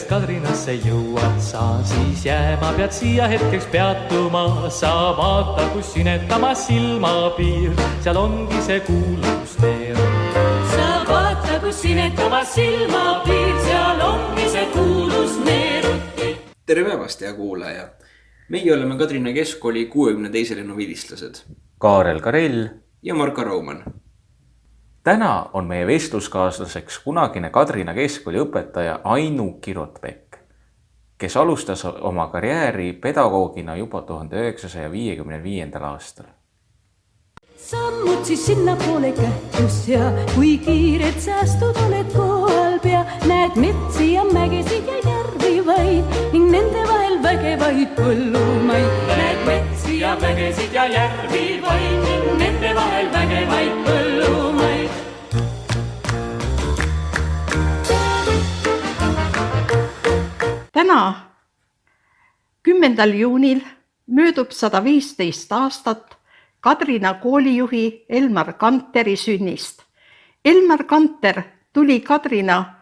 Õnneks Kadrinasse jõuad sa, siis jääma pead siia hetkeks peatuma. Sa vaata, kus sinetama silmapiir, seal ongi see kuulus neer. Sa vaata, kus sinetama silmapiir, seal ongi see kuulus neeruti. Tere päevast, hea kuulaja! Meie oleme Kadrina Keskkooli 62. lennu vilistlased. Kaarel Karell ja Marko Rauman. Täna on meie vestluskaaslaseks kunagine Kadrina Keskkooli õpetaja Ainu Kirot-Pekk, kes alustas oma karjääri pedagoogina juba 1955. aastal. Sammud siis sinna poole kähtus ja kui kiired säästud oled kohal pea, näed metsi ja mägesid ja järvi vaid ning nende vahel vägevaid põllumaid. Näed metsi ja mägesid ja järvi vaid ning nende vahel vägevaid põllumaid. Täna, 10. juunil möödub 115 aastat Kadrina koolijuhi Elmar Kanteri sünnist. Elmar Kanter tuli Kadrina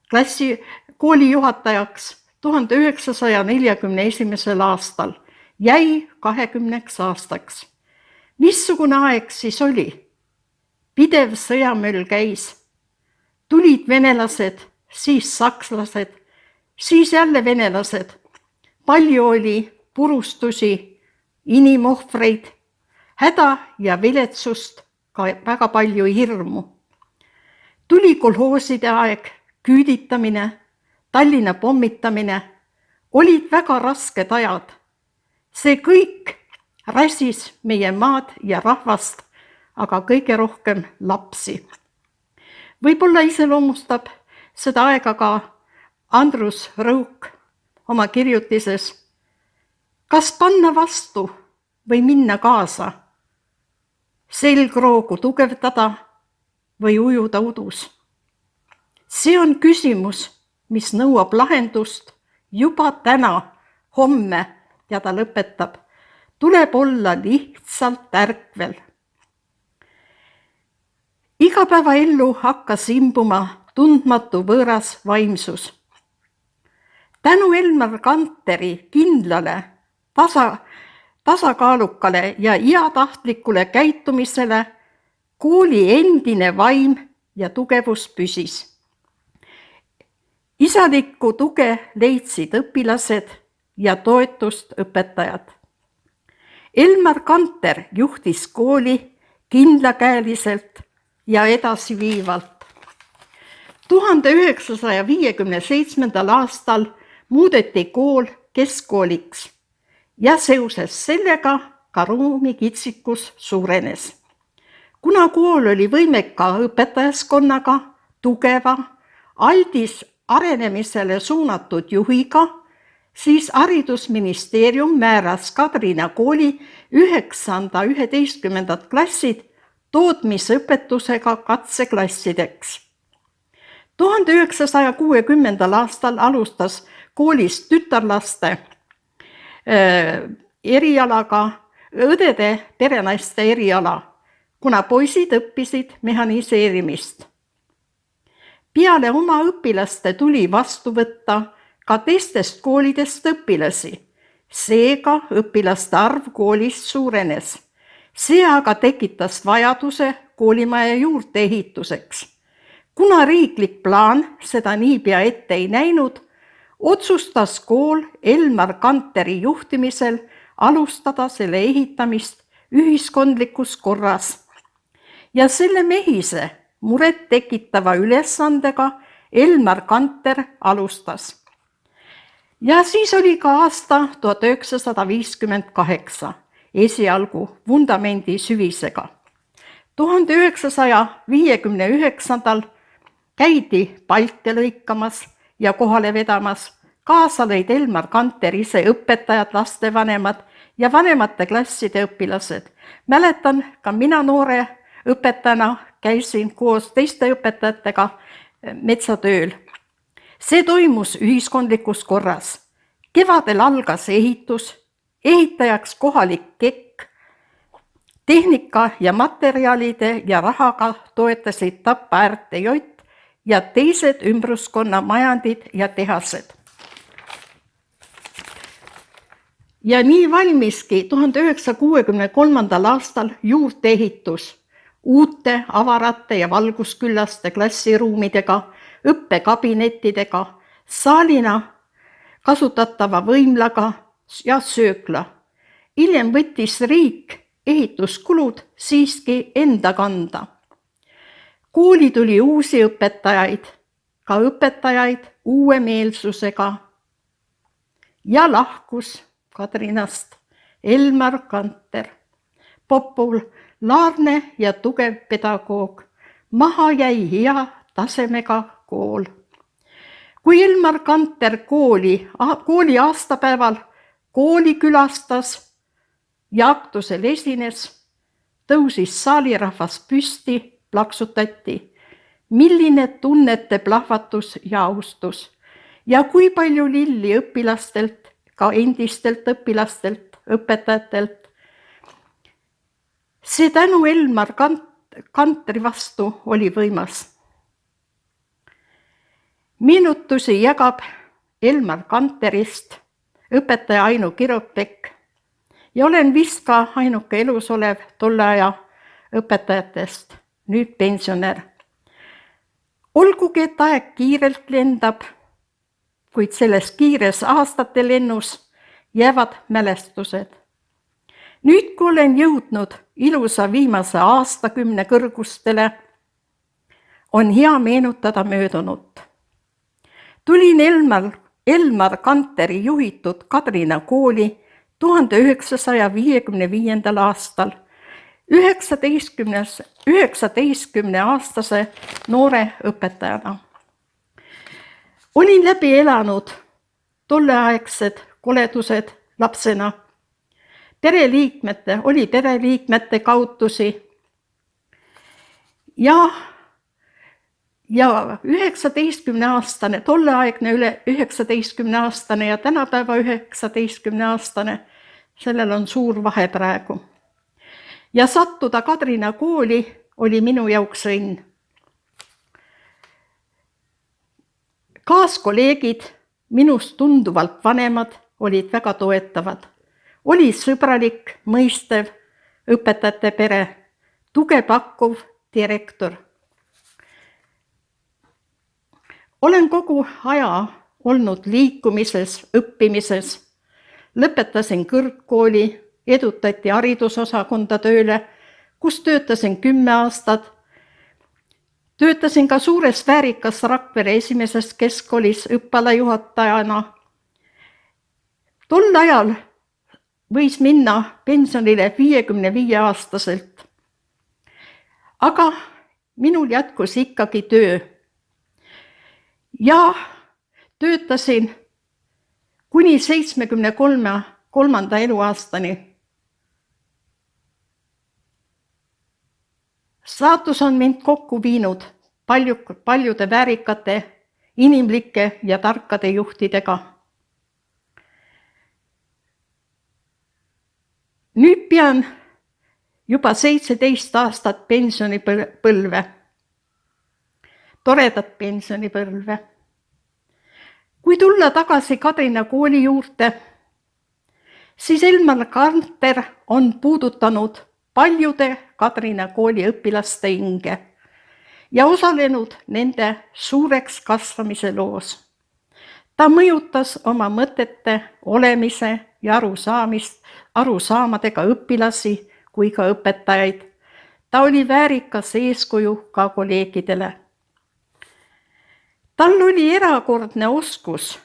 klassi koolijuhatajaks 1941. aastal, jäi 20 aastaks. Missugune aeg siis oli? Pidev sõjamöll käis. Tulid venelased, siis sakslased, siis jälle venelased. Palju oli purustusi, inimohvreid, häda ja viletsust, ka väga palju hirmu. Tuli kolhooside aeg, küüditamine, Tallinna pommitamine, olid väga rasked ajad. See kõik räsis meie maad ja rahvast, aga kõige rohkem lapsi. Võib-olla iseloomustab seda aega ka Andrus Rõuk oma kirjutises Kas panna vastu või minna kaasa? Selgroogu tugevdada või ujuda udus? See on küsimus, mis nõuab lahendust juba täna, homme, ja ta lõpetab. Tuleb olla lihtsalt ärkvel. Igapäevaellu hakkas imbuma tundmatu võõras vaimsus. Tänu Elmar Kanteri kindlale, tasakaalukale ja iatahtlikule käitumisele kooli endine vaim ja tugevus püsis. Isalikku tuge leidsid õpilased ja toetust õpetajad. Elmar Kanter juhtis kooli kindlakäeliselt ja edasiviivalt. 1957. aastal muudeti kool keskkooliks ja seoses sellega ka ruumikitsikus suurenes. Kuna kool oli võimeka õpetajaskonnaga, tugeva, aldis arenemisele suunatud juhiga, siis haridusministeerium määras Kadrina kooli 9.–11. klassid tootmisõpetusega katseklassideks. 1960. aastal alustas koolis tütarlaste erialaga õdede perenaiste eriala, kuna poisid õppisid mehaniseerimist. Peale oma õpilaste tuli vastu võtta ka teistest koolidest õpilasi. Seega õpilaste arv koolis suurenes. See aga tekitas vajaduse koolimaja juurde ehituseks. Kuna riiklik plaan seda niipea ette ei näinud, otsustas kool Elmar Kanteri juhtimisel alustada selle ehitamist ühiskondlikus korras. Ja selle mehise muret tekitava ülesandega Elmar Kanter alustas. Ja siis oli ka aasta 1958, esialgu vundamendi süvisega. 1959. käidi palte lõikamas ja kohale vedamas. Kaasa lõid Elmar Kanter ise õpetajad, lastevanemad ja vanemate klasside õpilased. Mäletan, ka mina noore õpetajana käisin koos teiste õpetajatega metsatööl. See toimus ühiskondlikus korras. Kevadel algas ehitus, ehitajaks kohalik kekk. Tehnika ja materjalide ja rahaga toetasid Tapa RTJ ja teised ümbruskonna majandid ja tehased. Ja nii valmiski 1963. aastal juurdeehitus uute avarate ja valgusküllaste klassiruumidega, õppekabinettidega, saalina kasutatava võimlaga ja söökla. Hiljem võttis riik ehituskulud siiski enda kanda. Kooli tuli uusi õpetajaid, ka õpetajaid uue meelsusega ja lahkus Kadrinast Elmar Kanter, populaarne ja tugev pedagoog. Maha jäi hea tasemega kool. Kui Elmar Kanter kooli aastapäeval kooli külastas ja aktusel esines, tõusis saalirahvas püsti, plaksutati. Milline tunnete plahvatus ja austus ja kui palju lilli õpilastelt, ka endistelt õpilastelt, õpetajatelt. See tänu Elmar Kanteri vastu oli võimas. Meenutusi jagab Elmar Kanterist õpetaja Ainu Kiropek ja olen vist ka ainuke elus olev tolle aja õpetajatest, nüüd pensionär. Olgugi, et aeg kiirelt lendab, kuid selles kiires aastate lennus jäävad mälestused. Nüüd, kui olen jõudnud ilusa viimase aastakümne kõrgustele, on hea meenutada möödunut. Tulin Elmar Kanteri juhitud Kadrina kooli 1955. aastal 19-aastase noore õpetajana. Olin läbi elanud tolleaegsed koledused lapsena. Pereliikmete kaotusi ja 19-aastane, tolleaegne üle 19-aastane ja tänapäeva 19-aastane, sellel on suur vahe praegu. Ja sattuda Kadrina kooli oli minu jaoks õnn. Kaaskolleegid, minust tunduvalt vanemad, olid väga toetavad. Oli sõbralik, mõistev õpetajate pere, tuge pakkuv direktor. Olen kogu aja olnud liikumises, õppimises. Lõpetasin kõrgkooli, edutati haridusosakonda tööle, kus töötasin 10 aastat. Töötasin ka suures väärikas Rakvere esimeses keskkoolis õppealajuhatajana. Tol ajal võis minna pensionile 55-aastaselt. Aga minul jätkus ikkagi töö. Ja töötasin kuni 73. eluaastani. Saatus on mind kokku viinud paljude väärikate, inimlike ja tarkade juhtidega. Nüüd pean juba 17 aastat pensionipõlve. Toredat pensionipõlve. Kui tulla tagasi Kadrina kooli juurde, siis Elmar Kanter on puudutanud paljude Kadrina kooli õpilaste hinge ja osalenud nende suureks kasvamise loos. Ta mõjutas oma mõtete, olemise ja arusaamadega õpilasi kui ka õpetajaid. Ta oli väärikas eeskuju ka kolleegidele. Tal oli erakordne oskus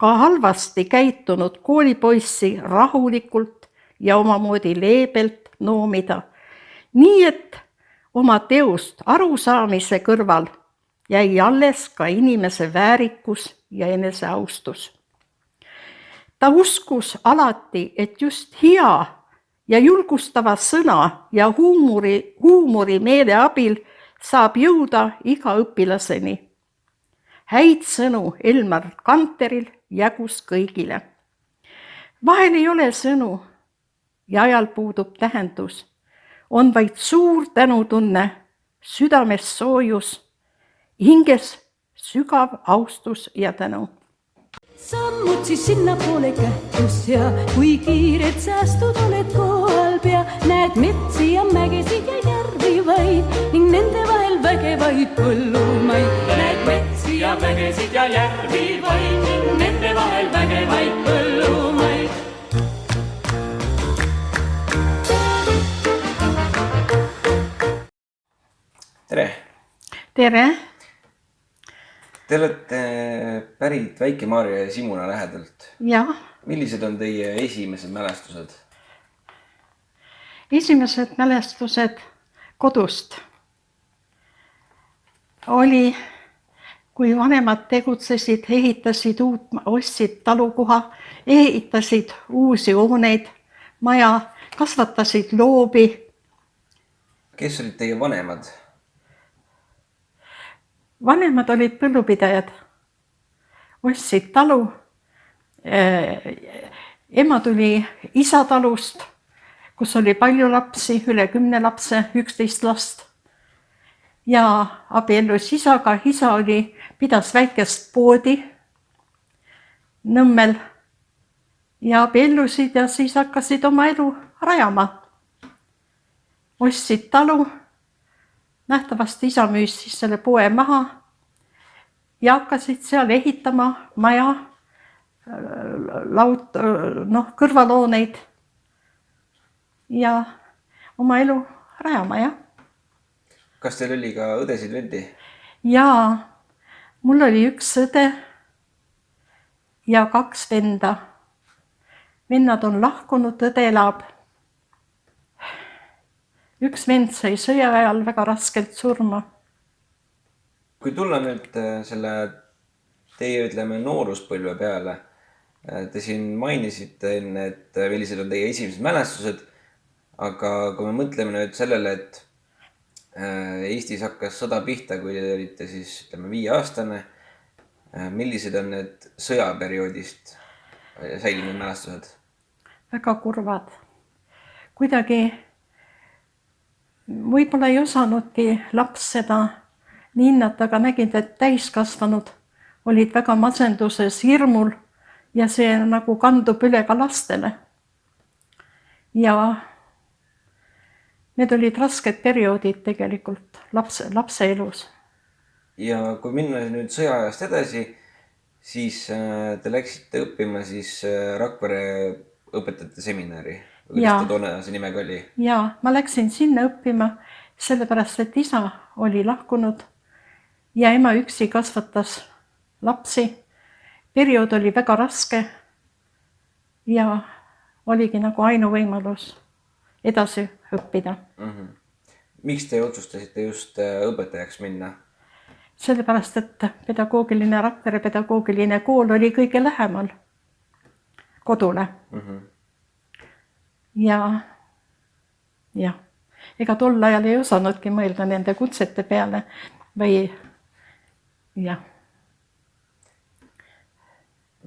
ka halvasti käitunud koolipoissi rahulikult ja omamoodi leebelt noomida, nii et oma teost arusaamise kõrval jäi alles ka inimese väärikus ja eneseaustus. Ta uskus alati, et just hea ja julgustava sõna ja huumorimeele abil saab jõuda iga õpilaseni. Häid sõnu Elmar Kanteril jagus kõigile. Vahel ei ole sõnu ja ajal puudub tähendus. On vaid suur tänutunne, südames soojus, hinges sügav austus ja tänu. sammud siis sinnapoole kähtus ja kui kiired säästud oled kohal pea, näed metsi ja mägesid ja järvi vaid ning nende vahel vägevaid põllumaid. Näed metsi ja mägesid ja järvi vaid ning nende vahel vägevaid põllumaid. tere! tere! Te olete pärit Väike-Maarja ja Simuna lähedalt. Jah, Millised on teie esimesed mälestused? esimesed mälestused kodust oli, kui vanemad tegutsesid, ehitasid uut, ostsid talukoha, ehitasid uusi hooneid, maja, kasvatasid loobi. Kes olid teie vanemad? Vanemad olid põllupidajad, ostsid talu. Ema tuli isa talust, kus oli palju lapsi, üle 10 lapse, 11 last. Ja abiellus isaga, isa pidas väikest poodi Nõmmel ja abiellusid ja siis hakkasid oma elu rajama. Ostsid talu. Nähtavasti isa müüs siis selle poe maha ja hakkasid seal ehitama maja, kõrvalhooneid ja oma elu rajama, jah. Kas teil oli ka õdesid vendi? Jaa, mul oli üks õde ja 2 venda. Vennad on lahkunud, õde elab. Üks vend sai sõja ajal väga raskelt surma. Kui tulla nüüd selle teie, ütleme, nooruspõlve peale, te siin mainisite enne, et millised on teie esimesed mälestused, aga kui me mõtleme nüüd sellele, et Eestis hakkas sõda pihta, kui te olite siis, ütleme, 5-aastane, millised on need sõjaperioodist säilinud mälestused? Väga kurvad. Kuidagi võib-olla ei osanudki laps seda nii hinnata, aga nägin, et täiskasvanud olid väga masenduses, hirmul ja see nagu kandub üle ka lastele. Ja need olid rasked perioodid tegelikult lapse elus. Ja kui minna nüüd sõjaajast edasi, siis te läksite õppima siis Rakvere õpetajate seminari. Kuidas ta toona see nimega oli? Jaa, ma läksin sinna õppima, sellepärast, et isa oli lahkunud ja ema üksi kasvatas lapsi. Periood oli väga raske ja oligi nagu ainuvõimalus edasi õppida. Miks te otsustasite just õpetajaks minna? Sellepärast, et Rakvere pedagoogiline kool oli kõige lähemal kodule. Ja ega tol ajal ei osanudki mõelda nende kutsete peale või jah.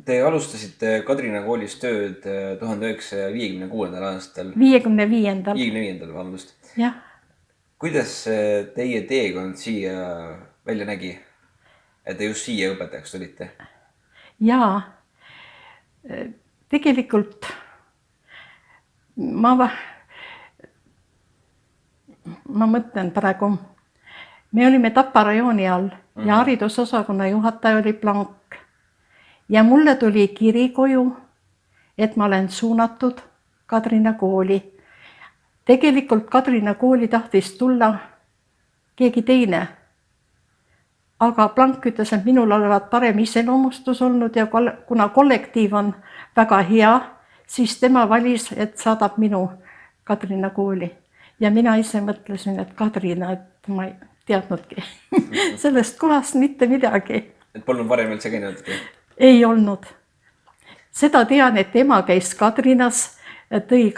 Te alustasite Kadrina koolis tööd 1956. aastal. 55. vabandust. Jah. Kuidas teie teekond siia välja nägi, et te just siia õpetajaks tulite? Jaa, tegelikult ma mõtlen praegu, me olime Tapa rajooni all ja haridusosakonna juhataja oli Blank ja mulle tuli kiri koju, et ma olen suunatud Kadrina kooli. Tegelikult Kadrina kooli tahtis tulla keegi teine, aga Blank ütles, et minul olevat parem iseloomustus olnud ja kuna kollektiiv on väga hea, siis tema valis, et saadab minu Kadrina kooli. Ja mina ise mõtlesin, et Kadrina, et ma ei teadnudki sellest kohast mitte midagi. Et polnud varem üldse käinudki? Ei olnud. Seda tean, et ema käis Kadrinas, tõi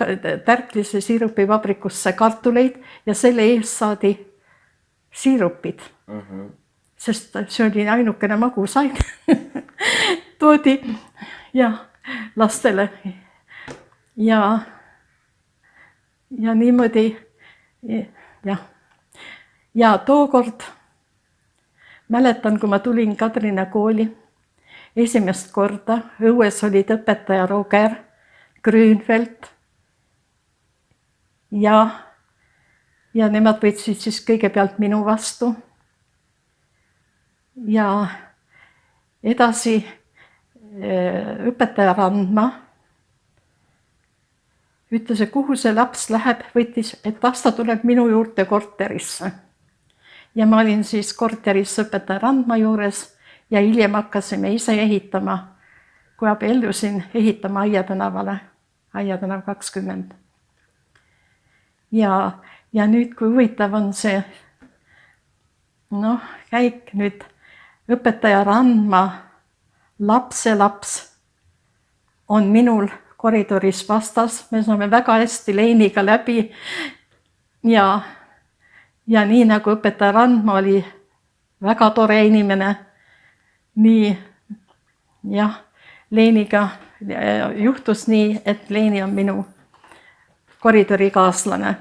Tärklise siirupivabrikusse kartuleid ja selle eest saadi siirupid. Sest see oli ainukene magusain. Toodi ja lastele. Ja niimoodi, ja tookord mäletan, kui ma tulin Kadrina kooli, esimest korda. Õues olid õpetaja Roger Grünfeld ja nemad võtsid siis kõigepealt minu vastu. Ja edasi õpetaja Randma ütles, et kuhu see laps läheb, võttis, et ta tuleb minu juurde korterisse. Ja ma olin siis korteris õpetaja Randma juures ja hiljem hakkasime ise ehitama, kui abiellusin, ehitama Aia tänavale, Aia tänav 20. Ja nüüd, kui huvitav on see käik nüüd õpetaja Randma lapselaps on minul koridoris vastas, me saame väga hästi Leiniga läbi ja nii nagu õpetaja Randma oli väga tore inimene, nii jah, Leiniga juhtus nii, et Leini on minu koridorikaaslane.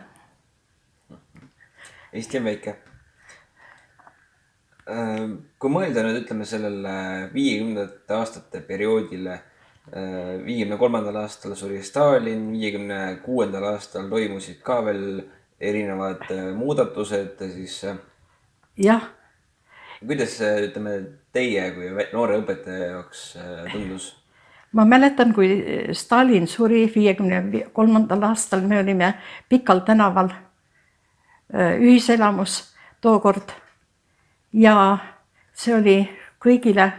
Eesti on väike. Kui mõelda nüüd, ütleme sellele 50. aastate perioodile, 53. aastal suri Stalin, 56. aastal toimusid ka veel erinevad muudatused, siis jah. Kuidas, ütleme, teie kui noore õpetaja jaoks tundus? Ma mäletan, kui Stalin suri 53. aastal, me olime Pikal tänaval ühiselamus tookord ja see oli kõigile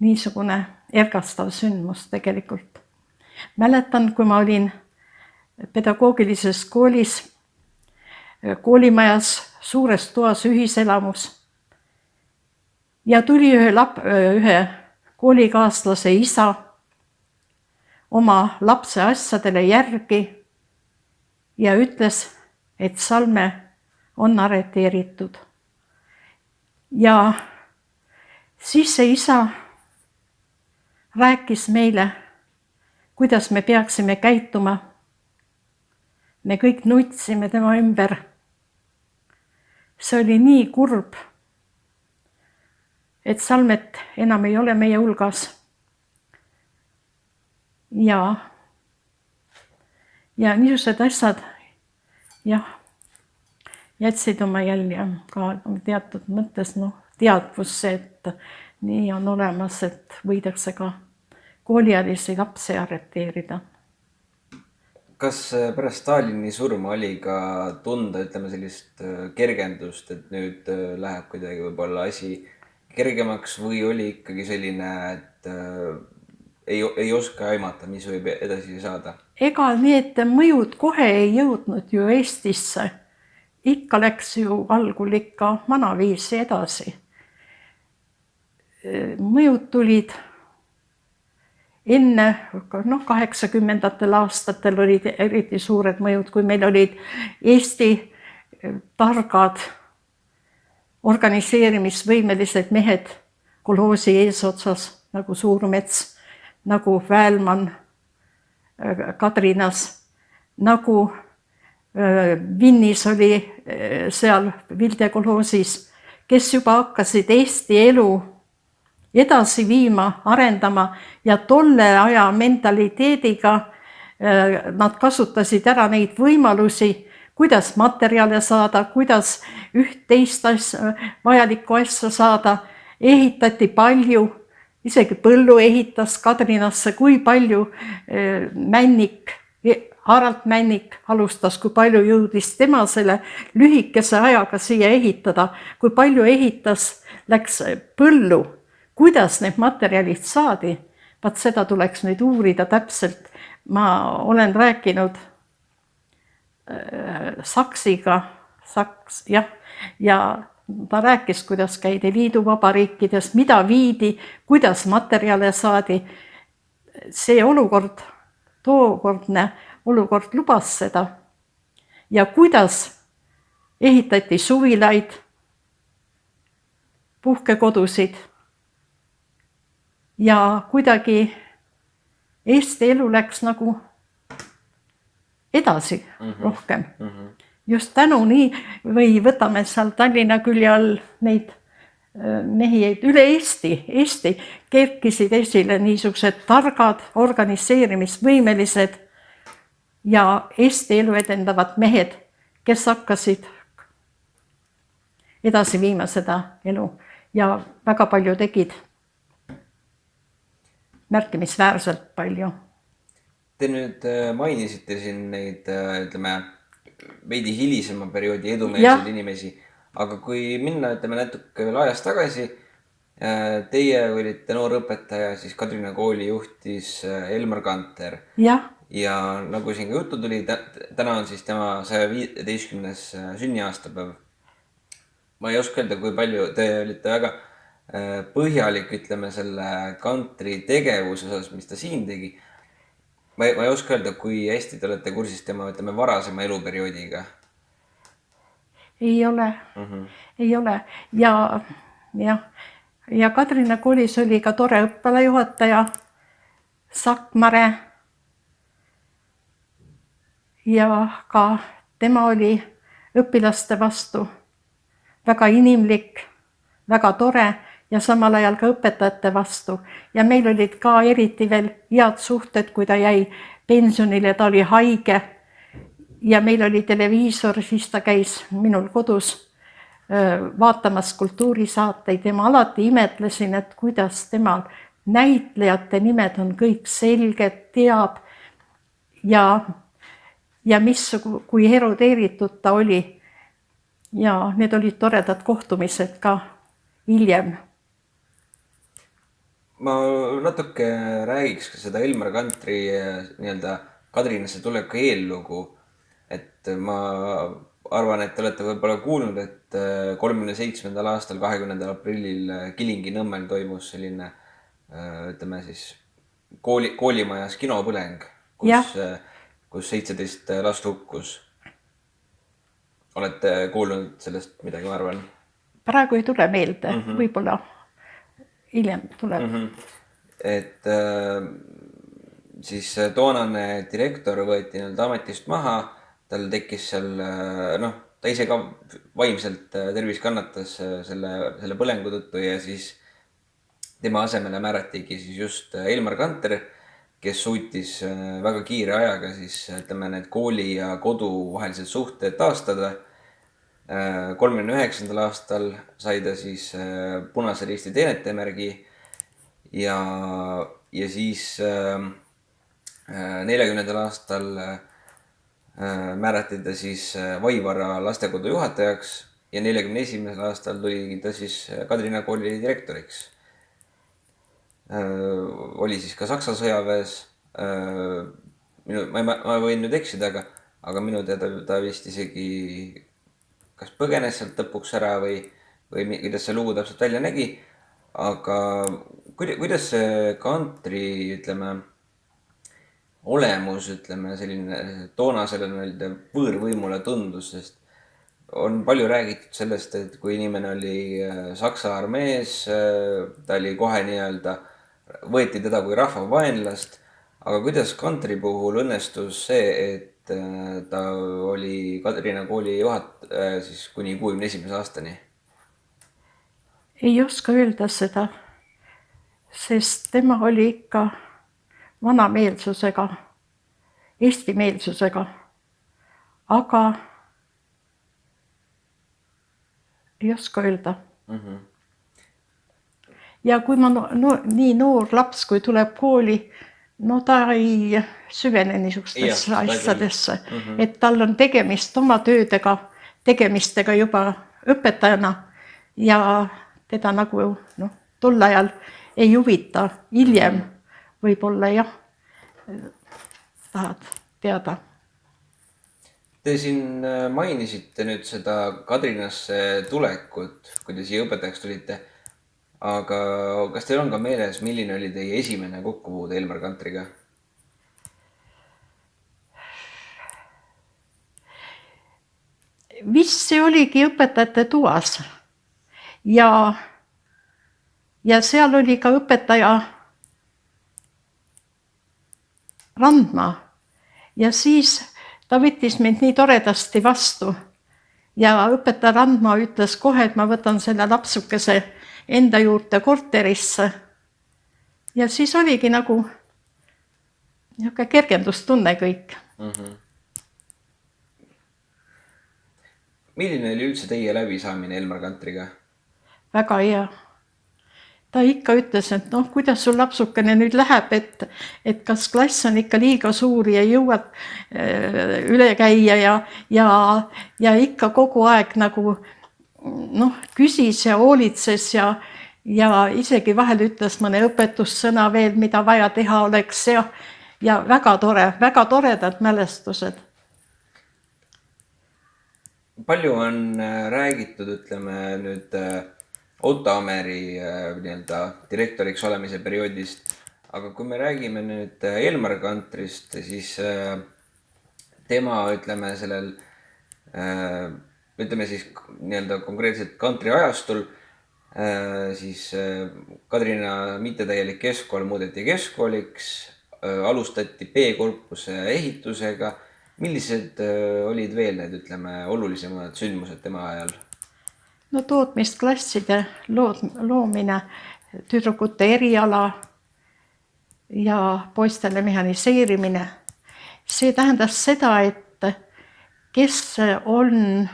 niisugune ergastav sündmus tegelikult. Mäletan, kui ma olin pedagoogilises koolis, koolimajas suures toas ühiselamus ja tuli ühe koolikaaslase isa oma lapse asjadele järgi ja ütles, et Salme on arreteeritud. Ja siis see isa rääkis meile, kuidas me peaksime käituma. Me kõik nutsime tema ümber. See oli nii kurb, et Salmet enam ei ole meie hulgas. Ja niisugused asjad jätsid oma jälje ka teatud mõttes teadvusse, et nii on olemas, et võidakse ka kooliealisi lapsi arreteerida. Kas pärast Stalini surma oli ka tunda, ütleme, sellist kergendust, et nüüd läheb kuidagi võib-olla asi kergemaks või oli ikkagi selline, et ei oska aimata, mis võib edasi saada? Ega need mõjud kohe ei jõudnud ju Eestisse. Ikka läks ju algul ikka vanaviisi edasi. Mõjud tulid enne, 80. aastatel olid eriti suured mõjud, kui meil olid Eesti targad organiseerimisvõimelised mehed kolhoosi eesotsas, nagu Suurmets, nagu Väälman Kadrinas, nagu Vinnis oli seal Vilde kolhoosis, kes juba hakkasid Eesti elu edasi viima, arendama ja tolle aja mentaliteediga nad kasutasid ära neid võimalusi, kuidas materjale saada, kuidas üht-teist vajalikku asja saada, ehitati palju, isegi Põllu ehitas Kadrinasse, kui palju Harald Männik alustas, kui palju jõudis tema selle lühikese ajaga siia ehitada, kui palju ehitas, läks Põllu, kuidas need materjalid saadi, vaat seda tuleks nüüd uurida täpselt. Ma olen rääkinud Saksiga, ja ta rääkis, kuidas käidi liiduvabariikides, mida viidi, kuidas materjale saadi. See olukord, tookordne olukord lubas seda ja kuidas ehitati suvilaid, puhkekodusid ja kuidagi Eesti elu läks nagu edasi rohkem. Just tänu nii, või võtame seal Tallinna külje all neid mehi üle Eesti kerkisid esile niisugused targad, organiseerimisvõimelised ja Eesti elu edendavad mehed, kes hakkasid edasi viima seda elu ja väga palju tegid, märkimisväärselt palju. Te nüüd mainisite siin neid, ütleme, veidi hilisema perioodi edumeelseid inimesi, aga kui minna, ütleme, natuke veel ajas tagasi, teie olite noor õpetaja, siis Kadrina kooli juhtis Elmar Kanter. Ja nagu siin ka juttu tuli, täna on siis tema 115. sünniaastapäev. Ma ei oska öelda, kui palju te olite väga põhjalik, ütleme, selle Kantri tegevuse osas, mis ta siin tegi. Ma ei oska öelda, kui hästi te olete kursis tema, ütleme, varasema eluperioodiga. Ei ole. Ei ole. Ja Kadrina koolis oli ka tore õppelajuhataja Sakmare. Ja ka tema oli õpilaste vastu väga inimlik, väga tore ja samal ajal ka õpetajate vastu. Ja meil olid ka eriti veel head suhted, kui ta jäi pensionile, ta oli haige ja meil oli televiisor, siis ta käis minul kodus vaatamas kultuurisaateid ja ma alati imetlesin, et kuidas temal näitlejate nimed on kõik selged, teab ja kui erudeeritud ta oli. Ja need olid toredad kohtumised ka hiljem. Ma natuke räägiks ka seda Elmar Kantri nii-öelda Kadrinasse tuleku eellugu. Et ma arvan, et te olete võib-olla kuulnud, et 37. aastal 20. aprillil Kilingi-Nõmmel toimus selline, ütleme siis, koolimajas kinopõleng, kus 17 last hukkus. Olete kuulnud sellest midagi, ma arvan? Praegu ei tule meelde, võib-olla hiljem tuleb. Et siis toonane direktor võeti ametist maha, tal tekkis seal, ta ise ka vaimselt tervis kannatas selle põlengu tõttu ja siis tema asemele määratigi siis just Elmar Kanter, kes suutis väga kiire ajaga siis, ütleme, need kooli ja kodu vahelised suhted taastada. 39. aastal sai ta siis Punase Risti teenetemärgi ja siis 40. aastal määrati ta siis Vaivara lastekodu juhatajaks ja 41. aastal tuli ta siis Kadrina kooli direktoriks. Oli siis ka Saksa sõjaväes. Ma võin nüüd eksida, aga minu teada ta vist isegi kas põgenes sealt lõpuks ära või kuidas see lugu täpselt välja nägi. Aga kuidas see Kantri, ütleme, olemus, ütleme, selline toonasele võõrvõimule tundus, sest on palju räägitud sellest, et kui inimene oli Saksa armees, ta oli kohe nii-öelda, võeti teda kui rahvavaenlast, aga kuidas Kantri puhul õnnestus see, et ta oli Kadrina kooli juhataja siis kuni 61. aastani? Ei oska öelda seda, sest tema oli ikka vanameelsusega, eestimeelsusega, aga ei oska öelda. Ja kui ma nii noor laps, kui tuleb kooli, ta ei süvene niisugustesse asjadesse, et tal on tegemist oma tegemistega juba õpetajana ja teda nagu tol ajal ei huvita, hiljem võib-olla tahad teada. Te siin mainisite nüüd seda Kadrinasse tulekut, kui te siia õpetajaks tulite, aga kas teil on ka meeles, milline oli teie esimene kokkupuude Elmar Kantriga? Vist see oligi õpetajate toas ja seal oli ka õpetaja Randma ja siis ta võttis mind nii toredasti vastu ja õpetaja Randmaa ütles kohe, et ma võtan selle lapsukese enda juurde korterisse. Ja siis oligi nagu niisugune kergendustunne kõik. Milline oli üldse teie läbisaamine Elmar Kantriga? Väga hea. Ta ikka ütles, et noh, kuidas sul lapsukene nüüd läheb, et kas klass on ikka liiga suur ja jõuad üle käia ja ikka kogu aeg nagu noh, küsis ja hoolitses ja isegi vahel ütles mõne õpetussõna veel, mida vaja teha oleks ja väga toredad mälestused. Palju on räägitud, ütleme nüüd Otto Ammeri direktoriks olemise perioodist, aga kui me räägime nüüd Elmar Kantrist, siis tema, ütleme sellel, ütleme siis konkreetselt Kantri ajastul, siis Kadrina mittetäielik keskkool muudeti keskkooliks, alustati B-korpuse ehitusega. Millised olid veel need, ütleme, olulisemad sündmused tema ajal? No tootmisklasside loomine, tüdrukute eriala ja poistele mehhaniseerimine. See tähendas seda, et kes on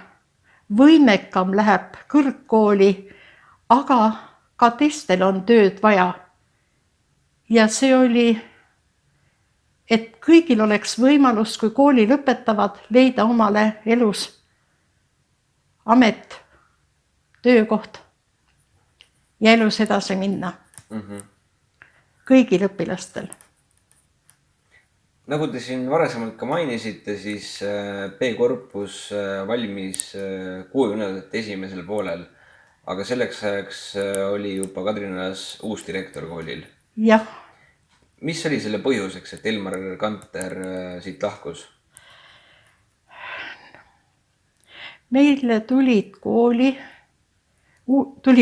võimekam, läheb kõrgkooli, aga ka teistel on tööd vaja. Ja see oli, et kõigil oleks võimalus, kui kooli lõpetavad, leida omale elus amet, töökoht ja elus edasi minna. Kõigil õpilastel. Nagu te siin varasemalt ka mainisite, siis B-korpus valmis 60. esimesel poolel, aga selleks ajaks oli juba Kadrinas uus direktor koolil. Jah. Mis oli selle põhjuseks, et Elmar Kanter siit lahkus? Meile tuli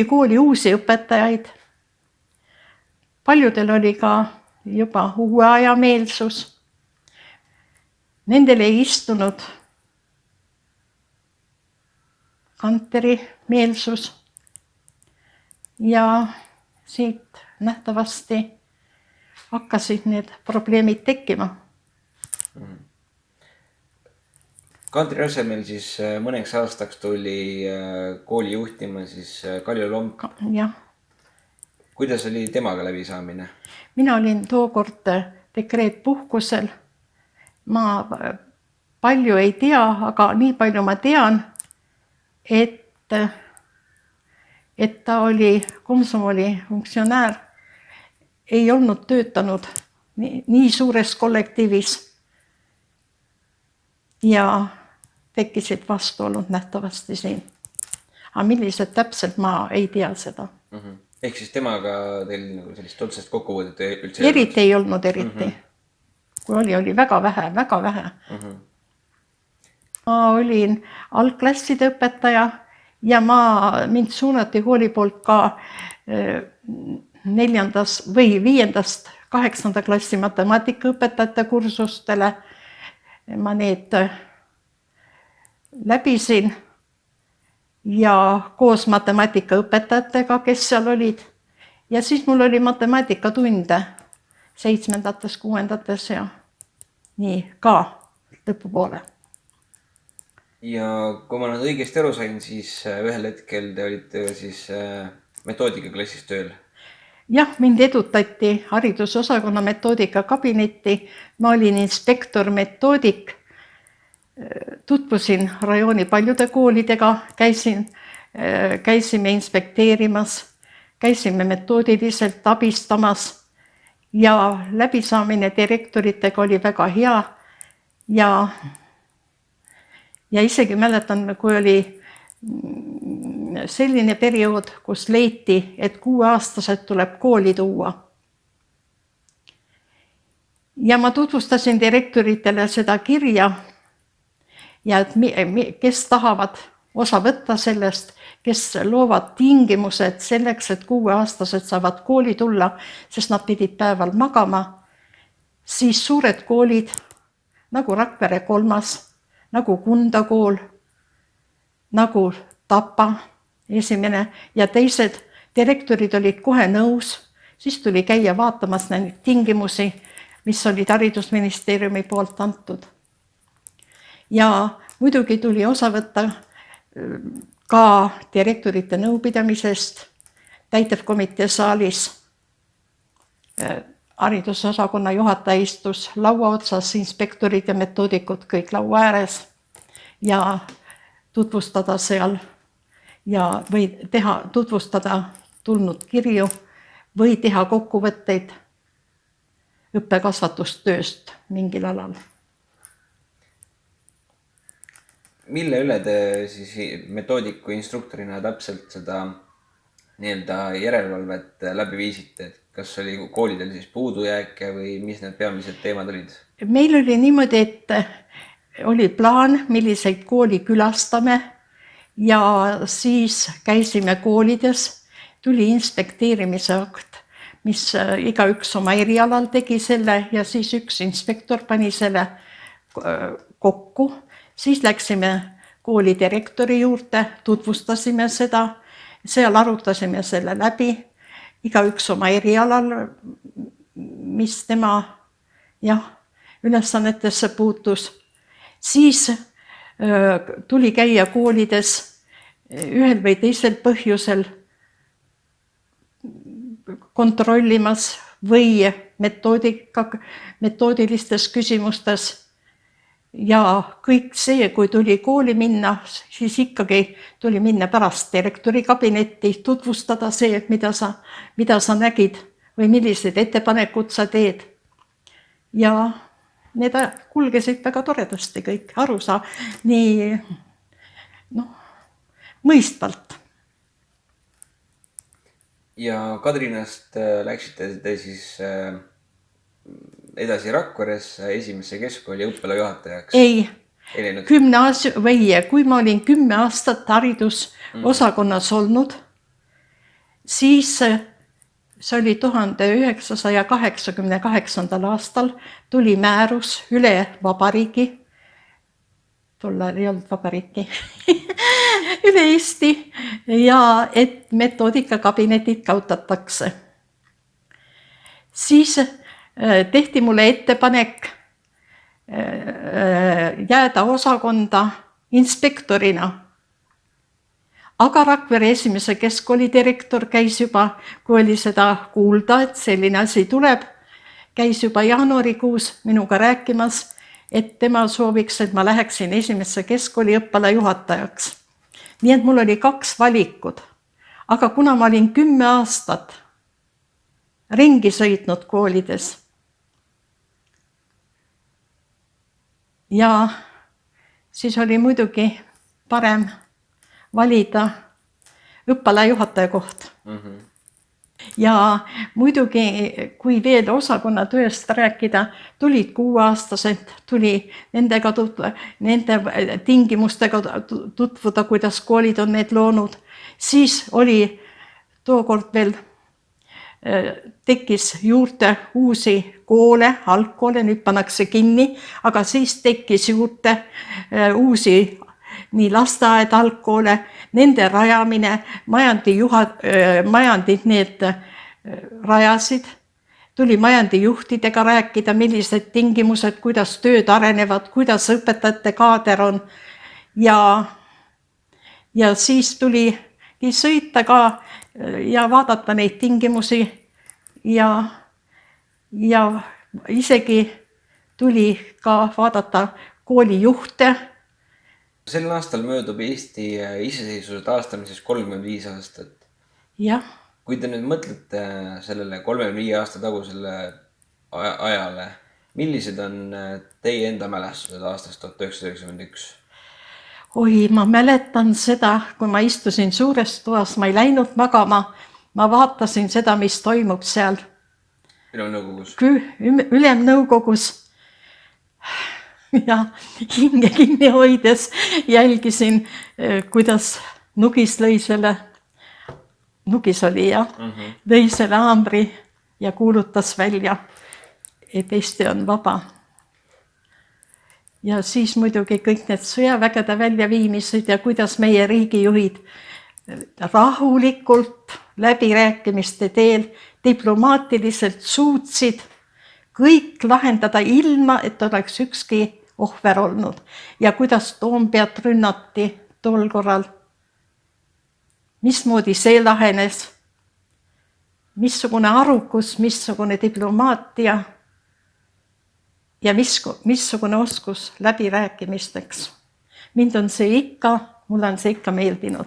kooli uusi õpetajaid. Paljudel oli ka juba uue aja meelsus. Nendel ei istunud Kanteri meelsus. Ja siit nähtavasti hakkasid need probleemid tekkima. Kantri asemel siis mõneks aastaks tuli kooli juhtima siis Kalju Lomp. Jah. Kuidas oli temaga läbisaamine? Mina olin tookord dekreetpuhkusel. Ma palju ei tea, aga nii palju ma tean, et ta oli komsomoli funktsionäär. Ei olnud töötanud nii suures kollektiivis ja tekkisid vastuolud nähtavasti siin. Aga millised täpselt ma ei tea seda. Ehk siis temaga teil sellist otsest kokkuvõtet üldse eriti ei olnud eriti. Kui oli väga vähe. Ma olin algklasside õpetaja ja mind suunati kooli poolt ka 4. või 5. 8. klassi matemaatikaõpetajate kursustele. Ma need läbisin ja koos matemaatikaõpetajatega, kes seal olid. Ja siis mul oli matemaatikatunde 7., 6. ja nii ka lõpupoole. Ja kui ma nüüd õigesti aru sain, siis ühel hetkel te olite siis metoodikaklassis tööl. Jah, mind edutati haridusosakonna metoodikakabinetti. Ma olin inspektor metoodik. Tutvusin rajooni paljude koolidega, käisime inspekteerimas, käisime metoodiliselt abistamas ja läbisaamine direktoritega oli väga hea ja isegi mäletan, kui oli selline periood, kus leiti, et 6-aastased tuleb kooli tuua. Ja ma tutvustasin direktoritele seda kirja ja et kes tahavad osa võtta sellest, kes loovad tingimused selleks, et 6-aastased saavad kooli tulla, sest nad pidid päeval magama, siis suured koolid nagu Rakvere 3., nagu Kunda kool, nagu Tapa esimene ja teised direktorid olid kohe nõus, siis tuli käia vaatamas neid tingimusi, mis olid haridusministeeriumi poolt antud. Ja muidugi tuli osa võtta ka direktorite nõupidamisest täitevkomitee saalis. Haridusosakonna juhataja istus laua otsas, inspektorid ja metoodikud kõik laua ääres ja tutvustada seal ja või tutvustada tulnud kirju või teha kokkuvõtteid õppekasvatustööst mingil alal. Mille üle te siis metoodiku instruktorina täpselt seda nii-öelda järelevalvet läbi viisite? Kas oli koolidel siis puudujääke või mis need peamised teemad olid? Meil oli niimoodi, et oli plaan, milliseid kooli külastame ja siis käisime koolides, tuli inspekteerimise akt, mis igaüks oma erialal tegi selle ja siis üks inspektor pani selle kokku. Siis läksime kooli direktori juurde, tutvustasime seda, seal arutasime selle läbi, igaüks oma erialal, mis tema ülesannetesse puutus. Siis tuli käia koolides ühel või teisel põhjusel kontrollimas või metoodilistes küsimustes. Ja kõik see, kui tuli kooli minna, siis ikkagi tuli minna pärast direktori kabinetti, tutvustada see, mida sa nägid või millised ettepanekud sa teed. Ja need kulgesid väga toredasti kõik, arusa nii mõistvalt. Ja Kadrinast läksite te siis edasi Rakveresse esimesse keskkooli õppealajuhatajaks? Ei, kui ma olin 10 aastat haridusosakonnas olnud, siis see oli 1988. aastal, tuli määrus üle vabariigi, tollal ei olnud vabariiki, üle Eesti ja et metoodikakabinetid kaotatakse. Siis tehti mulle ettepanek jääda osakonda inspektorina. Aga Rakvere esimese keskkooli direktor käis juba, kui oli seda kuulda, et selline asi tuleb, käis juba jaanuarikuus minuga rääkimas, et tema sooviks, et ma läheksin esimesse keskkooli õppealajuhatajaks. Nii et mul oli 2 valikut. Aga kuna ma olin 10 aastat ringi sõitnud koolides, ja siis oli muidugi parem valida õppealajuhataja koht. Ja muidugi, kui veel osakonna tööst rääkida, tulid 6-aastased, tuli nende tingimustega tutvuda, kuidas koolid on need loonud. Siis oli tookord veel tekkis juurde uusi koole, algkoole, nüüd pannakse kinni, aga siis tekkis juurde uusi nii lasteaed, algkoole, nende rajamine, majandid need rajasid, tuli majandijuhtidega rääkida, millised tingimused, kuidas tööd arenevad, kuidas õpetajate kaader on ja siis tuli sõita ka ja vaadata neid tingimusi ja isegi tuli ka vaadata koolijuhte. Sel aastal möödub Eesti iseseisvuse taastamisest 35 aastat. Jah. Kui te nüüd mõtlete sellele 35 aasta tagusele ajale, millised on teie enda mälestused aastast 1991? Oi, ma mäletan seda, kui ma istusin suures toas, ma ei läinud magama, ma vaatasin seda, mis toimub seal. Ülemnõukogus? Ülemnõukogus. Ja hinge kinni hoides jälgisin, kuidas Nugis lõi selle, Nugis oli lõi selle haamri ja kuulutas välja, et Eesti on vaba. ja siis muidugi kõik need sõjavägede väljaviimised ja kuidas meie riigijuhid rahulikult läbirääkimiste teel diplomaatiliselt suutsid kõik lahendada ilma, et oleks ükski ohver olnud. Ja kuidas Toompead rünnati tol korral, mismoodi see lahenes, missugune arukus, missugune diplomaatia ja missugune oskus läbirääkimisteks. Mind on see ikka, mulle on see ikka meeldinud.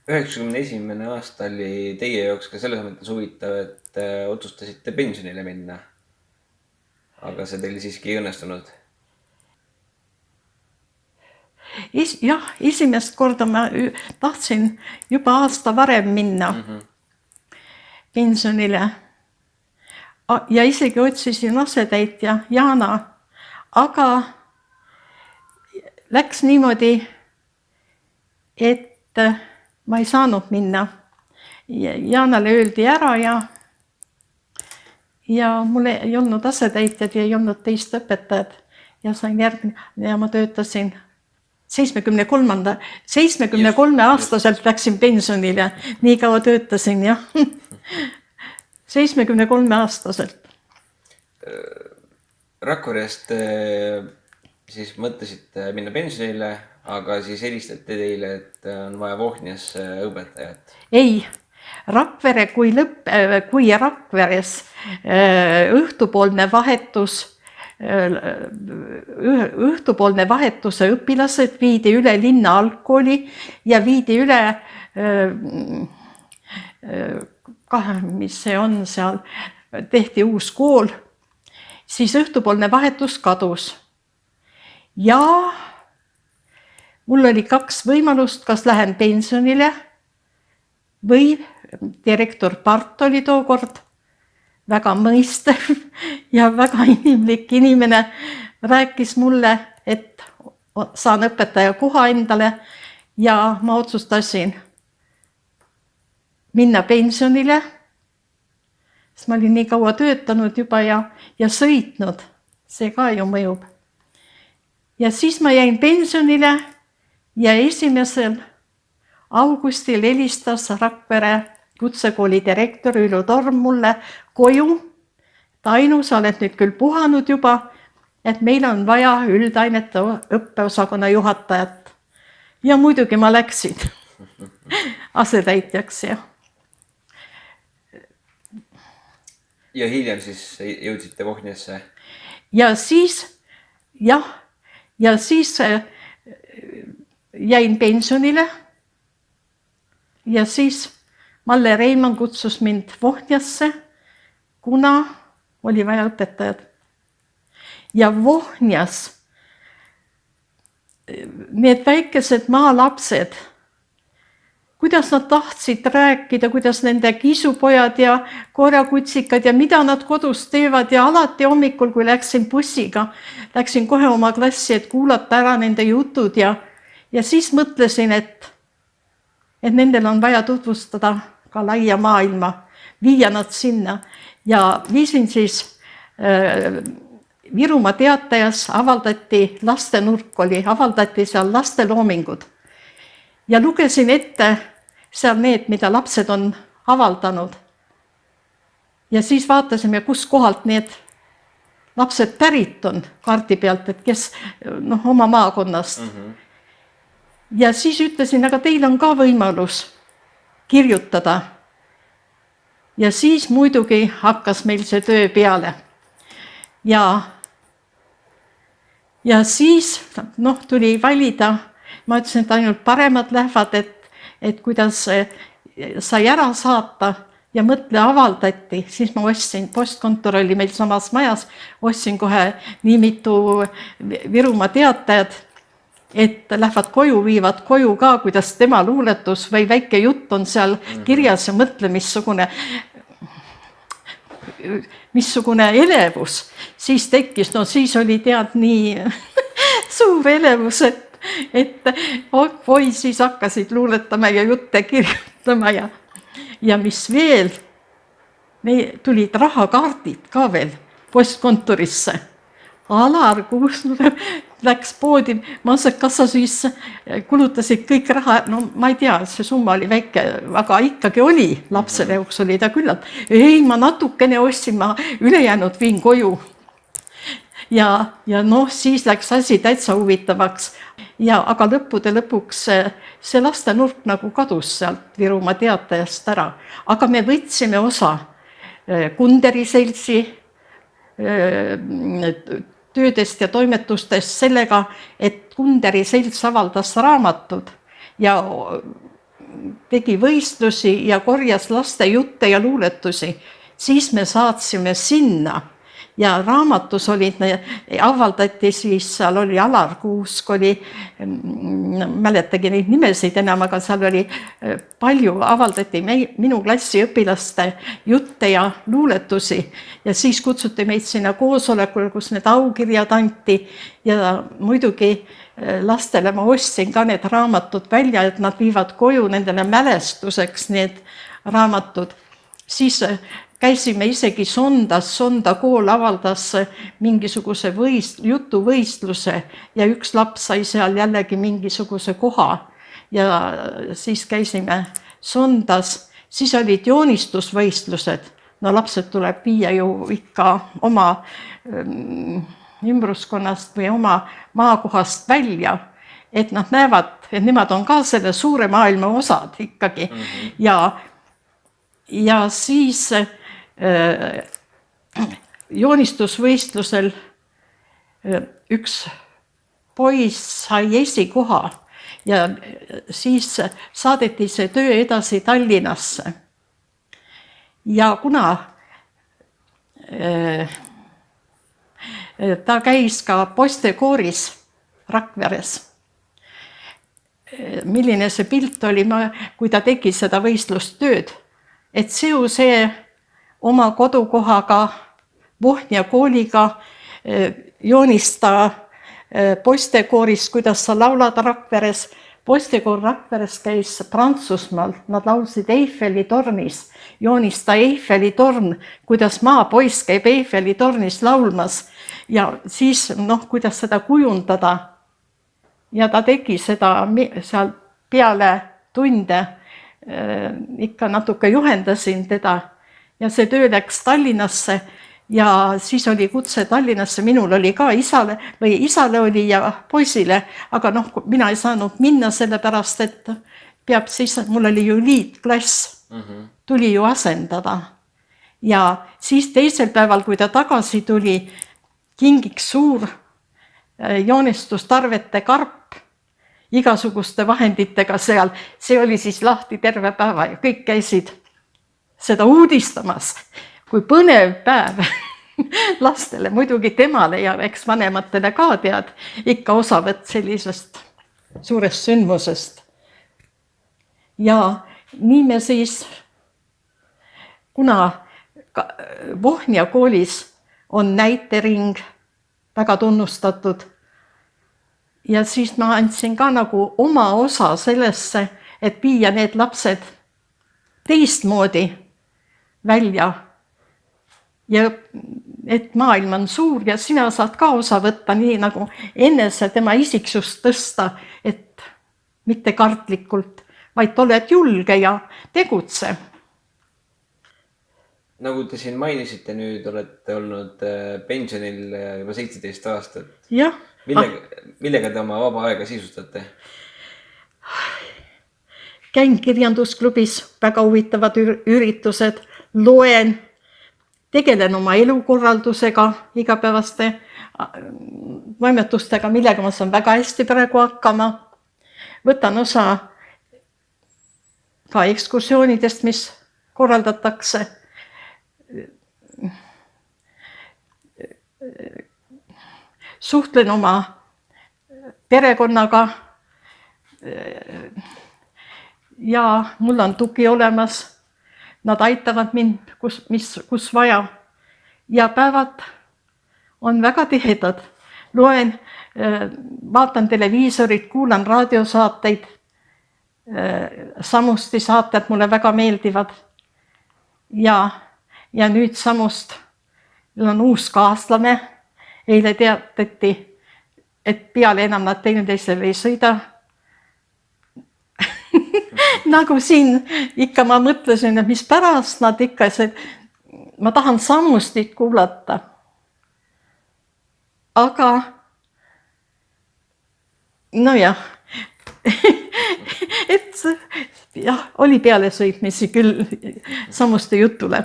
91. aasta oli teie jaoks ka selles mõttes huvitav, et otsustasite pensionile minna. Aga see teil siiski ei õnnestunud. Jah, esimest korda ma tahtsin juba aasta varem minna pensionile. Ja isegi otsisin asetäitja Jaana, aga läks niimoodi, et ma ei saanud minna. Jaanale öeldi ära ja mul ei olnud asetäitjad ja ei olnud teist õpetajad ja sain järgmine ja ma töötasin 73 aastaselt läksin pensionile, nii kaua töötasin, jah. 73 aastaselt. Rakverest siis mõtlesite minna pensionile, aga siis helistati teile, et on vaja Vohnias õpetajat. Ei, Rakvere, kui Rakveres õhtupoolne vahetuse õpilased viidi üle linna algkooli ja viidi üle, mis see on seal, tehti uus kool, siis õhtupoolne vahetus kadus. Ja mul oli 2 võimalust, kas lähen pensionile või direktor Part oli tookord väga mõistev ja väga inimlik inimene, rääkis mulle, et saan õpetaja koha endale ja ma otsustasin minna pensionile, sest ma olin nii kaua töötanud juba ja sõitnud, see ka ju mõjub. Ja siis ma jäin pensionile ja 1. augustil helistas Rakvere kutsekooli direktor Ülu Torm mulle koju. Ainu, sa oled nüüd küll puhanud juba, et meil on vaja üldainete õppeosakonna juhatajat. Ja muidugi ma läksin asetäitjaks. Ja hiljem siis jõudsite Vohniasse? Ja siis jäin pensionile ja siis Malle Reimann kutsus mind Vohniasse, kuna oli vaja õpetajad. Ja Vohnias need väikesed maalapsed, kuidas nad tahtsid rääkida, kuidas nende kiisupojad ja koerakutsikad ja mida nad kodus teevad ja alati hommikul, kui läksin bussiga, läksin kohe oma klassi, et kuulata ära nende jutud ja siis mõtlesin, et nendel on vaja tutvustada ka laia maailma, viia nad sinna ja viisin siis Virumaa Teatajas avaldati lastenurk avaldati seal lasteloomingud ja lugesin ette seal need, mida lapsed on avaldanud. Ja siis vaatasime, kus kohalt need lapsed pärit on kaardi pealt, et kes oma maakonnast. Ja siis ütlesin, aga teil on ka võimalus kirjutada. Ja siis muidugi hakkas meil see töö peale. Ja siis tuli valida, ma ütlesin, et ainult paremad lähevad, et kuidas sai ära saata ja mõtle avaldati, siis ma ostsin, postkontor oli meil samas majas, ostsin kohe nii mitu Virumaa Teatajad, et lähevad koju, viivad koju ka, kuidas tema luuletus või väike jutt on seal kirjas ja mõtle, missugune elevus siis tekkis. Siis oli tead nii suur elevus, et oi, siis hakkasid luuletama ja jutte kirjutama ja mis veel, tulid rahakaardid ka veel postkontorisse. Alar Kuus läks poodi, Mansek kassasüüs kulutasid kõik raha, no ma ei tea, see summa oli väike, aga ikkagi oli, lapsele jaoks oli ta küllalt. Ei, ma natukene ostsin, ma ülejäänud viin koju. Ja noh, siis läks asi täitsa huvitavaks. Aga lõppude lõpuks see lastenurk nagu kadus sealt Virumaa Teatajast ära. Aga me võtsime osa Kunderi seltsi töödest ja toimetustest sellega, et Kunderi selts avaldas raamatud ja tegi võistlusi ja korjas laste jutte ja luuletusi. Siis me saatsime sinna ja raamatus olid, avaldati siis, seal oli Alar Kuusk, oli, mäletagi neid nimesid enam, aga seal oli palju, avaldati minu klassi õpilaste jutte ja luuletusi ja siis kutsuti meid sinna koosolekule, kus need aukirjad anti ja muidugi lastele ma ostsin ka need raamatud välja, et nad viivad koju nendele mälestuseks need raamatud. Siis käisime isegi Sondas, Sonda kool avaldas mingisuguse jutuvõistluse ja üks laps sai seal jällegi mingisuguse koha ja siis käisime Sondas, siis olid joonistusvõistlused. No lapsed tuleb viia ju ikka oma ümbruskonnast või oma maakohast välja, et nad näevad, et nemad on ka selle suure maailma osad ikkagi. Ja siis joonistusvõistlusel üks poiss sai esikoha ja siis saadeti see töö edasi Tallinnasse. Ja kuna ta käis ka poistekooris Rakveres, milline see pilt oli, kui ta tegi seda võistlustööd, et see oma kodukohaga, Vohnia kooliga joonista poistekooris, kuidas sa laulad Rakveres. Poistekoor Rakveres käis Prantsusmaal, nad laulsid Eiffeli tornis, joonista Eiffeli torn, kuidas maapoiss käib Eiffeli tornis laulmas ja siis, kuidas seda kujundada. Ja ta tegi seda seal peale tunde, ikka natuke juhendasin teda ja see töö läks Tallinnasse ja siis oli kutse Tallinnasse, minul oli ka isale oli ja poisile, aga mina ei saanud minna sellepärast, et peab siis, mul oli ju liitklass, tuli ju asendada. Ja siis teisel päeval, kui ta tagasi tuli, kingiks suur joonistustarvete karp, igasuguste vahenditega seal, see oli siis lahti terve päeva ja kõik käisid seda uudistamas, kui põnev päev lastele, muidugi temale ja eks vanematele ka tead, ikka osavõtt sellisest suurest sündmusest. Ja nii me siis, kuna Vohnia koolis on näitering väga tunnustatud, ja siis ma andsin ka nagu oma osa sellesse, et viia need lapsed teistmoodi välja. Ja et maailm on suur ja sina saad ka osa võtta nii nagu enese tema isiksust tõsta, et mitte kartlikult, vaid oled julge ja tegutse. Nagu te siin mainisite, nüüd olete olnud pensionil juba 17 aastat. Jah. Millega te oma vaba aega sisustate? Käin kirjandusklubis, väga huvitavad üritused, loen, tegelen oma elukorraldusega, igapäevaste toimetustega, millega ma saan väga hästi praegu hakkama. Võtan osa ka ekskursioonidest, mis korraldatakse. Suhtlen oma perekonnaga ja mul on tugi olemas. Nad aitavad mind, kus vaja. Ja päevad on väga tihedad. Loen, vaatan televiisorit, kuulan raadiosaateid. Samusti saated mulle väga meeldivad. Ja nüüd samust on uus kaaslane. eile teatati, et peale enam nad teineteisele ei sõida. Nagu siin ikka ma mõtlesin, et mis pärast nad ikka ma tahan Sammustit kuulata. Aga nojah, et jah, oli pealesõitmisi küll Sammuste jutule.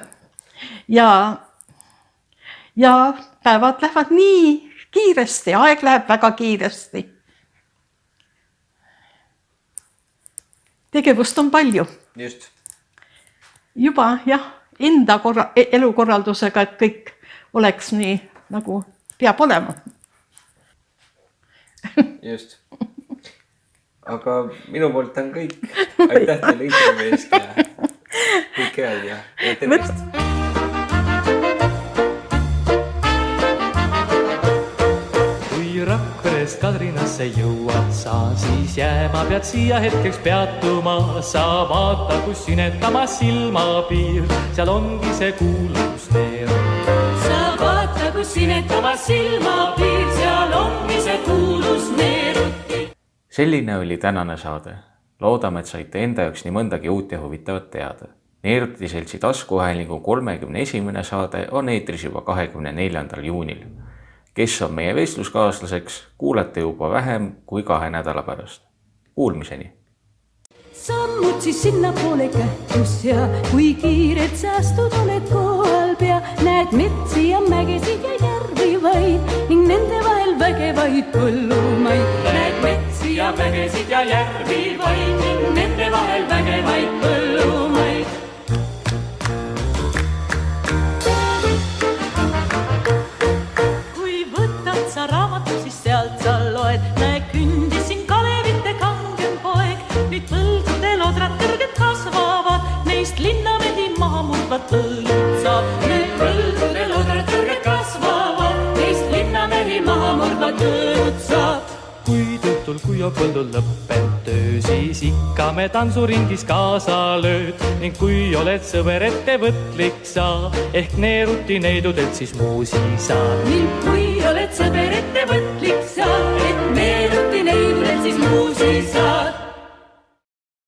Ja päevad lähevad nii kiiresti, aeg läheb väga kiiresti. Tegevust on palju. Just. Juba jah, enda elukorraldusega, et kõik oleks nii, nagu peab olema. Just. Aga minu poolt on kõik. Aitäh teile intervjuu eest ja kõik head ja tervist. Kui Rakverest Kadrinasse jõuad sa, siis jääma pead siia hetkeks peatuma. Sa vaata, kus sinetama silmapiir, seal ongi see kuulus teer. Sa vaata, kus sinetama silmapiir, seal ongi see kuulus neeruti. Selline oli tänane saade. Loodame, et saite enda jaoks nii mõndagi uut ja huvitavat teada. Neeruti seltsi taskuhäälingu 31. saade on eetris juba 24. juunil. Kes on meie vestluskaaslaseks, kuulete juba vähem kui 2 nädala pärast. Kuulmiseni! Sammud siis sinna poole kähtus ja kui kiired säästud oled kohal pea, näed metsi ja mägesid ja järvi vaid ning nende vahel vägevaid põllumaid. Näed metsi ja mägesid ja järvi vaid ning nende vahel vägevaid põllumaid. Kui võtad sa raamatu, siis sealt sa loed, näe kündisin Kalevite kangem poeg, nüüd põldudel odrad kõrged kasvavad, neist linnamehi maha murdvad põllud saab. Need põldudel odrad kõrged kasvavad, neist linnamehi maha murdvad põllud saab. Kui õhtul, kui on põldul lõppenud töö, siis ikka me tantsuringis kaasa lööd. Ning kui oled sõber ettevõtlik sa, ehk neeruti neidudelt siis muusi saa. Ning kui oled sõber ettevõtlik sa, et neeruti neidudelt siis muusi saa.